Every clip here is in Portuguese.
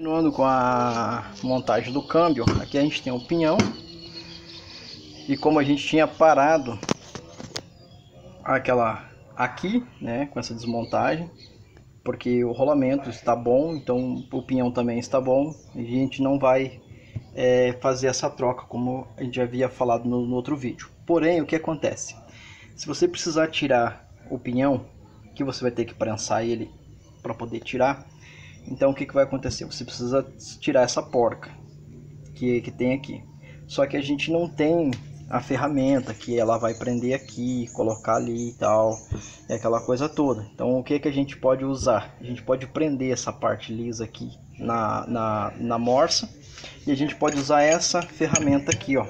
Continuando com a montagem do câmbio, aqui a gente tem o pinhão. E como a gente tinha parado aqui, né, com essa desmontagem, porque o rolamento está bom, então o pinhão também está bom, e a gente não vai fazer essa troca como a gente já havia falado no outro vídeo. Porém, o que acontece? Se você precisar tirar o pinhão, que você vai ter que prensar ele para poder tirar, então o que vai acontecer? Você precisa tirar essa porca que tem aqui. Só que a gente não tem a ferramenta que ela vai prender aqui, colocar ali e tal, é aquela coisa toda. Então o que a gente pode usar? A gente pode prender essa parte lisa aqui na morsa, e a gente pode usar essa ferramenta aqui, ó.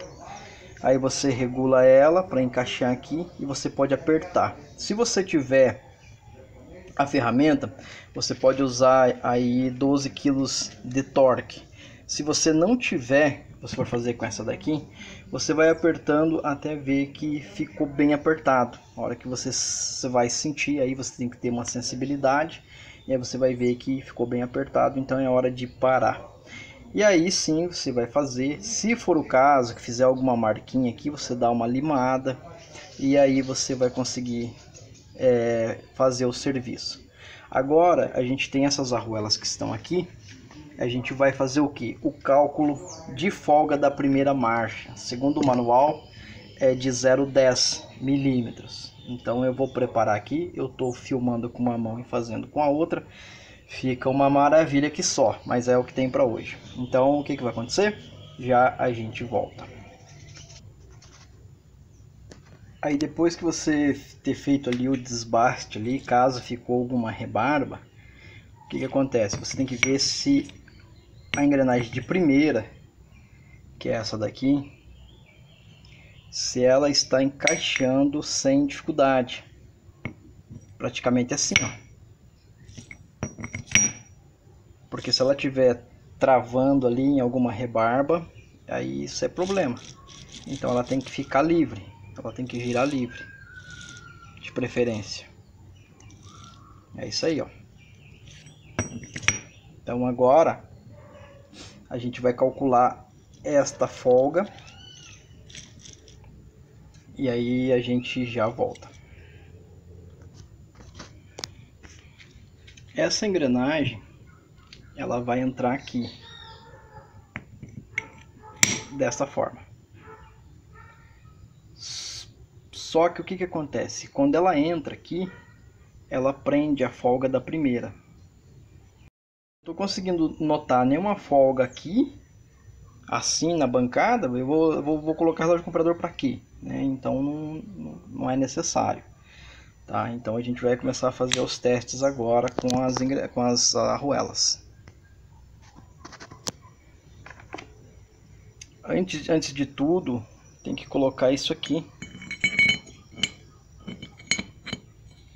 Aí você regula ela para encaixar aqui e você pode apertar. Se você tiver a ferramenta, você pode usar aí 12 kg de torque. Se você não tiver, você for fazer com essa daqui, você vai apertando até ver que ficou bem apertado. A hora que você vai sentir, aí você tem que ter uma sensibilidade, e aí você vai ver que ficou bem apertado, então é hora de parar. E aí sim você vai fazer, se for o caso que fizer alguma marquinha aqui, você dá uma limada, e aí você vai conseguir fazer o serviço. Agora a gente tem essas arruelas que estão aqui. A gente vai fazer o que? O cálculo de folga da primeira marcha. Segundo o manual é de 0,10 milímetros. Então eu vou preparar aqui. Eu estou filmando com uma mão e fazendo com a outra. Fica uma maravilha que só, mas é o que tem para hoje. Então o que vai acontecer? Já a gente volta. Aí depois que você ter feito ali o desbaste ali, caso ficou alguma rebarba, o que acontece? Você tem que ver se a engrenagem de primeira, que é essa daqui, se ela está encaixando sem dificuldade. Praticamente assim, ó. Porque se ela estiver travando ali em alguma rebarba, aí isso é problema. Então ela tem que ficar livre, ela tem que girar livre, de preferência. É isso aí, ó. Então agora a gente vai calcular esta folga e aí a gente já volta. Essa engrenagem ela vai entrar aqui desta forma. Só que o que acontece? Quando ela entra aqui, ela prende a folga da primeira. Estou conseguindo notar nenhuma folga aqui, assim na bancada. Eu vou colocar ela de comprador para aqui, né? Então não é necessário, tá? Então a gente vai começar a fazer os testes agora com as arruelas. Antes de tudo, tem que colocar isso aqui,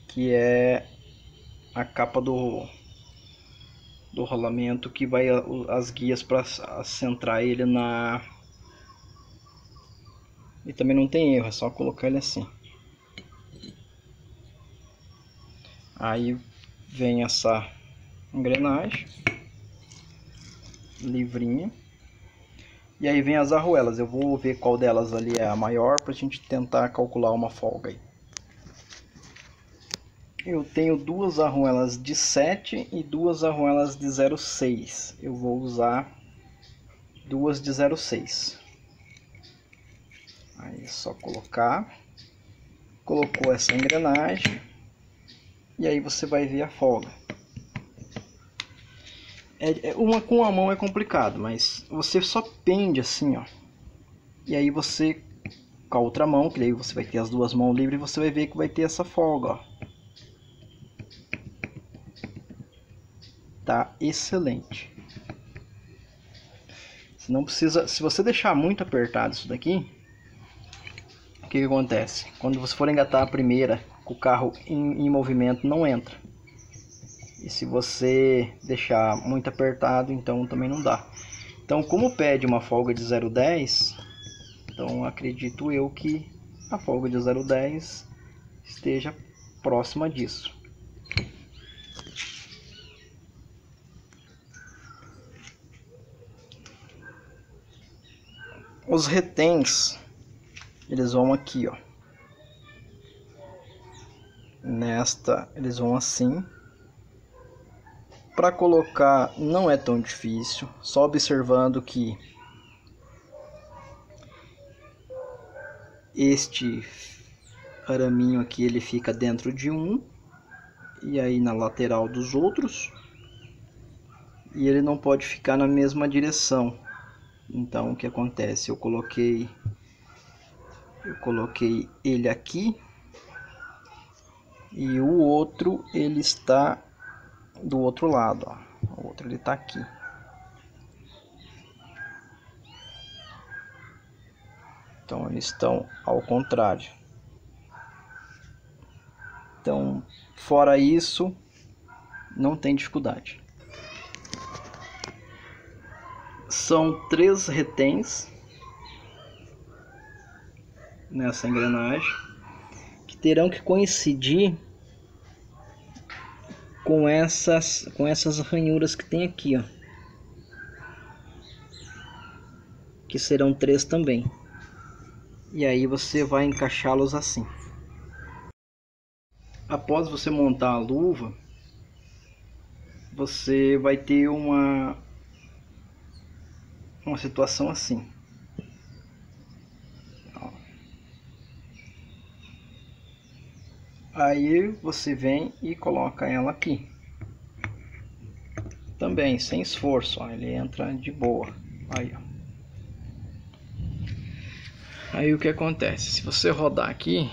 que é a capa do rolamento, que vai as guias para centrar ele na... E também não tem erro, é só colocar ele assim. Aí vem essa engrenagem livrinha, e aí vem as arruelas. Eu vou ver qual delas ali é a maior para a gente tentar calcular uma folga aí. Eu tenho duas arruelas de 7 e duas arruelas de 0,6. Eu vou usar duas de 0,6. Aí é só colocar. Colocou essa engrenagem. E aí você vai ver a folga. Uma com a mão é complicado, mas você só pende assim, ó. E aí você, com a outra mão, que daí você vai ter as duas mãos livres, você vai ver que vai ter essa folga, ó. Tá excelente. Se não precisa, se você deixar muito apertado isso daqui, o que acontece? Quando você for engatar a primeira, com o carro em movimento, não entra. E se você deixar muito apertado, então também não dá. Então, como pede uma folga de 0,10, então acredito eu que a folga de 0,10 esteja próxima disso. Os retens, eles vão aqui, ó. Nesta, eles vão assim. Para colocar não é tão difícil, só observando que este araminho aqui ele fica dentro de um e aí na lateral dos outros, e ele não pode ficar na mesma direção. Então o que acontece? Eu coloquei ele aqui e o outro ele está do outro lado, ó. O outro ele está aqui. Então eles estão ao contrário. Então, fora isso, não tem dificuldade. São 3 retens nessa engrenagem que terão que coincidir com essas ranhuras que tem aqui, ó, que serão 3 também. E aí você vai encaixá-los assim. Após você montar a luva, você vai ter uma situação assim. Aí você vem e coloca ela aqui. Também sem esforço, ó, ele entra de boa. Aí, ó. Aí o que acontece? Se você rodar aqui,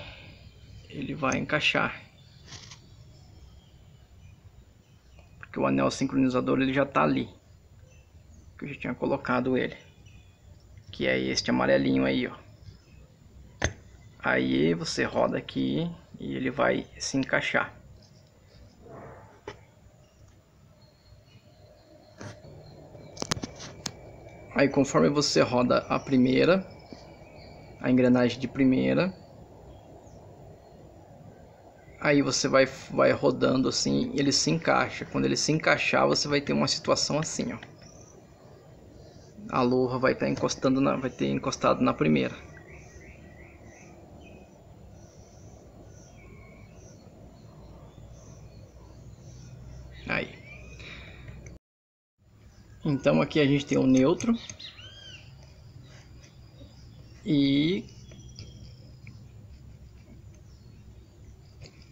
ele vai encaixar. Porque o anel sincronizador ele já está ali. Que eu já tinha colocado ele. Que é este amarelinho aí, ó. Aí você roda aqui e ele vai se encaixar. Aí conforme você roda a primeira, a engrenagem de primeira, aí você vai rodando assim, ele se encaixa. Quando ele se encaixar, você vai ter uma situação assim, ó. A luva vai estar encostando vai ter encostado na primeira. Aí. Então aqui a gente tem o neutro. E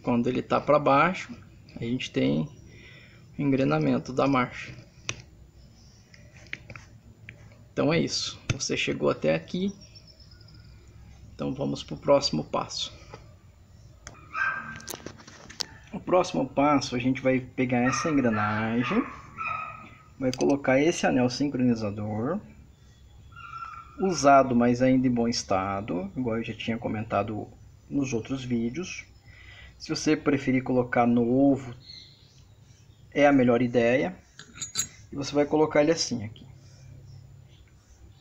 quando ele está para baixo, a gente tem o engrenamento da marcha. Então é isso. Você chegou até aqui. Então vamos para o próximo passo. O próximo passo, a gente vai pegar essa engrenagem, vai colocar esse anel sincronizador, usado, mas ainda em bom estado, igual eu já tinha comentado nos outros vídeos. Se você preferir colocar novo, é a melhor ideia. E você vai colocar ele assim aqui.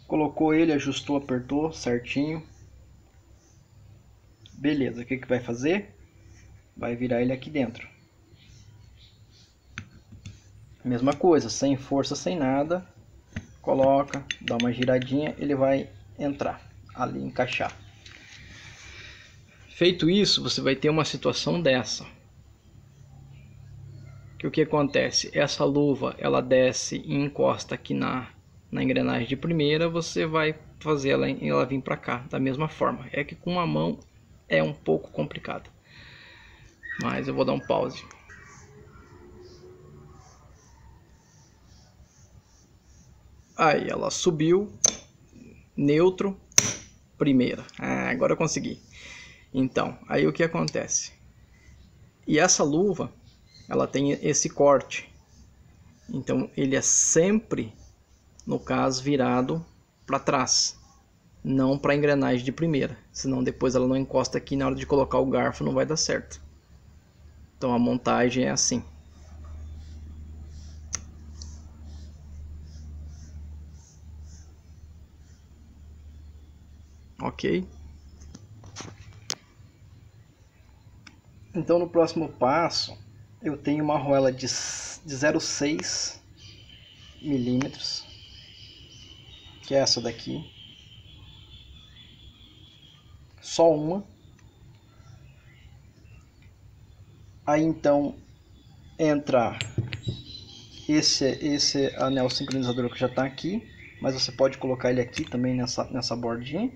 Colocou ele, ajustou, apertou certinho. Beleza, o que vai fazer? Vai virar ele aqui dentro. Mesma coisa, sem força, sem nada. Coloca, dá uma giradinha, ele vai entrar ali, encaixar. Feito isso, você vai ter uma situação dessa. Que o que acontece? Essa luva, ela desce e encosta aqui na engrenagem de primeira, você vai fazer ela vir para cá da mesma forma. É que com uma mão é um pouco complicado. Mas eu vou dar um pause. Aí ela subiu, neutro, primeira. Agora eu consegui. Então, aí o que acontece? E essa luva, ela tem esse corte. Então ele é sempre, no caso, virado para trás, não para a engrenagem de primeira. Senão depois ela não encosta aqui, na hora de colocar o garfo não vai dar certo. Então a montagem é assim. Ok? Então no próximo passo eu tenho uma argoela de 0,6 milímetros, que é essa daqui. só uma. Aí então entra esse anel sincronizador que já está aqui, mas você pode colocar ele aqui também nessa bordinha.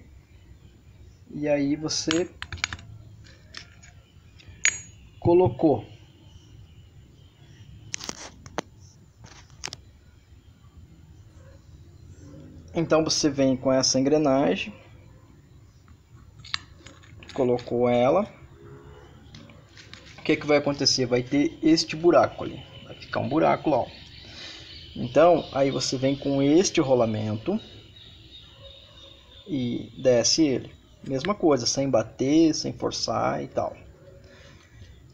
E aí você colocou. Então você vem com essa engrenagem, colocou ela. O que vai acontecer? Vai ter este buraco ali, vai ficar um buraco lá, ó. Então aí você vem com este rolamento e desce ele. Mesma coisa, sem bater, sem forçar e tal,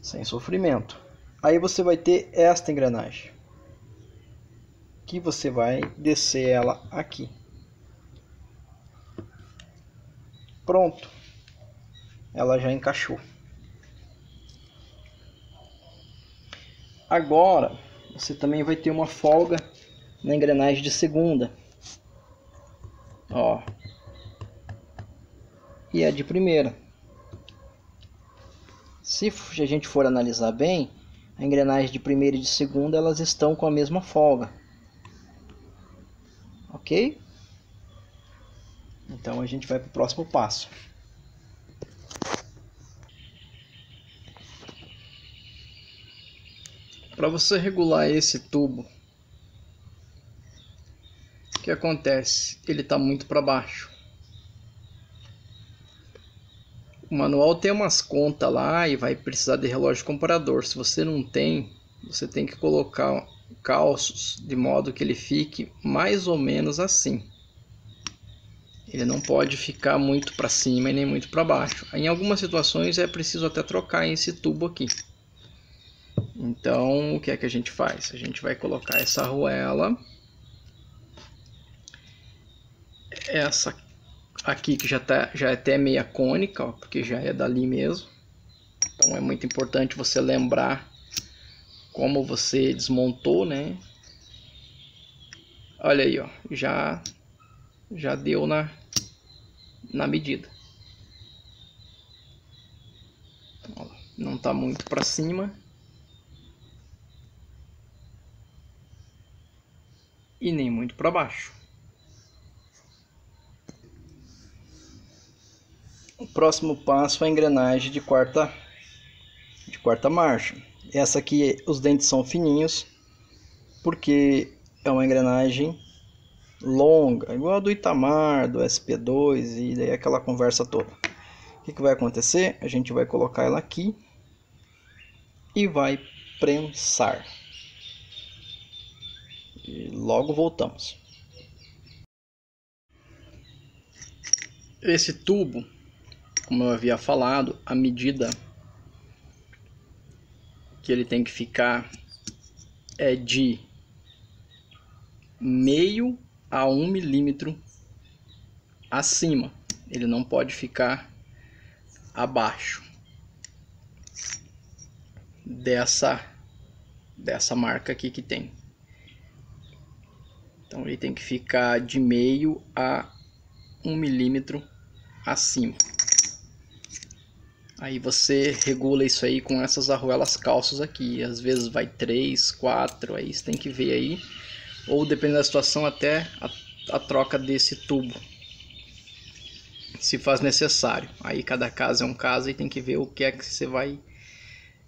sem sofrimento. Aí você vai ter esta engrenagem, que você vai descer ela aqui. Pronto, ela já encaixou. Agora você também vai ter uma folga na engrenagem de segunda, ó, e a de primeira. Se a gente for analisar bem, a engrenagem de primeira e de segunda elas estão com a mesma folga, ok? Então a gente vai para o próximo passo. Para você regular esse tubo, o que acontece? Ele está muito para baixo. O manual tem umas contas lá e vai precisar de relógio comparador. Se você não tem, você tem que colocar calços de modo que ele fique mais ou menos assim. Ele não pode ficar muito para cima e nem muito para baixo. Em algumas situações é preciso até trocar esse tubo aqui. Então o que é que a gente faz? A gente vai colocar essa arruela, essa aqui que já é até meia cônica, ó, porque já é dali mesmo. Então é muito importante você lembrar como você desmontou, né? Olha aí, ó, já deu na medida. Ó, não tá muito para cima e nem muito para baixo. O próximo passo é a engrenagem de quarta marcha. Essa aqui, os dentes são fininhos, porque é uma engrenagem longa, igual a do Itamar, do SP2 e daí aquela conversa toda. O que vai acontecer? A gente vai colocar ela aqui e vai prensar. E logo voltamos. Esse tubo, como eu havia falado, a medida que ele tem que ficar é de meio a 1 milímetro acima. Ele não pode ficar abaixo dessa marca aqui que tem. Então ele tem que ficar de meio a 1 milímetro acima. Aí você regula isso aí com essas arruelas calços aqui. Às vezes vai 3, 4, aí você tem que ver aí. Ou dependendo da situação até a troca desse tubo, se faz necessário. Aí cada caso é um caso e tem que ver o que é que você vai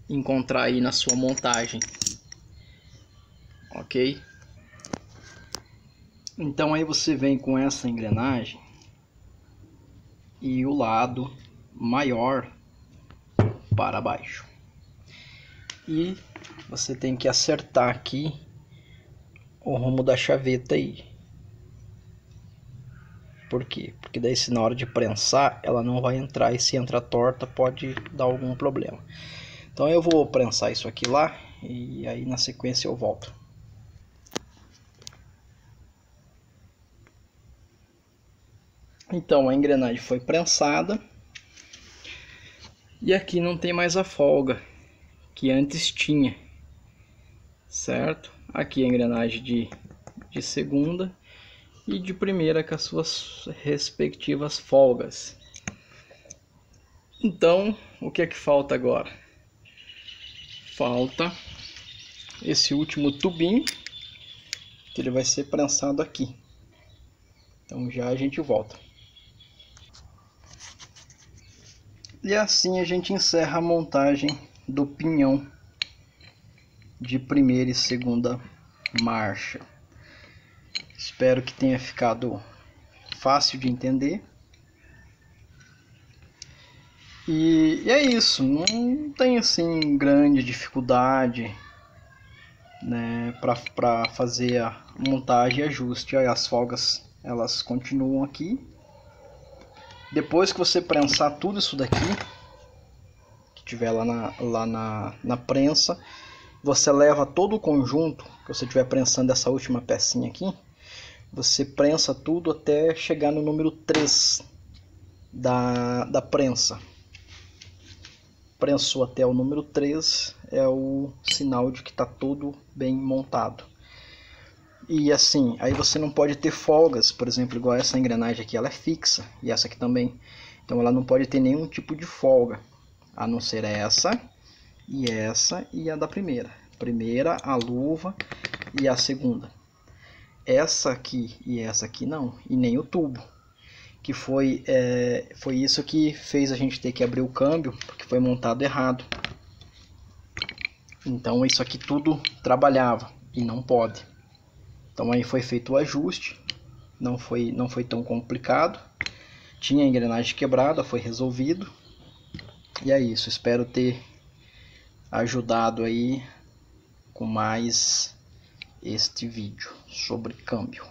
encontrar aí na sua montagem. Ok? Então aí você vem com essa engrenagem e o lado maior para baixo. E você tem que acertar aqui o rumo da chaveta aí. Por quê? Porque daí se na hora de prensar ela não vai entrar, e se entrar torta pode dar algum problema. Então eu vou prensar isso aqui lá e aí na sequência eu volto. Então a engrenagem foi prensada e aqui não tem mais a folga que antes tinha, certo? Aqui a engrenagem de segunda e de primeira com as suas respectivas folgas. Então, o que é que falta agora? Falta esse último tubinho, que ele vai ser prensado aqui. Então já a gente volta. E assim a gente encerra a montagem do pinhão de primeira e segunda marcha. Espero que tenha ficado fácil de entender. E é isso, não tem assim grande dificuldade, né, para fazer a montagem e ajuste. Aí as folgas elas continuam aqui. Depois que você prensar tudo isso daqui, que tiver lá na prensa, você leva todo o conjunto que você estiver prensando essa última pecinha aqui, você prensa tudo até chegar no número 3 da prensa. Prensou até o número 3 é o sinal de que está tudo bem montado. E assim, aí você não pode ter folgas, por exemplo, igual essa engrenagem aqui, ela é fixa, e essa aqui também. Então ela não pode ter nenhum tipo de folga, a não ser essa e a da primeira. Primeira, a luva e a segunda. Essa aqui e essa aqui não, e nem o tubo. Que foi isso que fez a gente ter que abrir o câmbio, porque foi montado errado. Então isso aqui tudo trabalhava e não pode. Então aí foi feito o ajuste, não foi tão complicado. Tinha a engrenagem quebrada, foi resolvido. E é isso, espero ter ajudado aí com mais este vídeo sobre câmbio.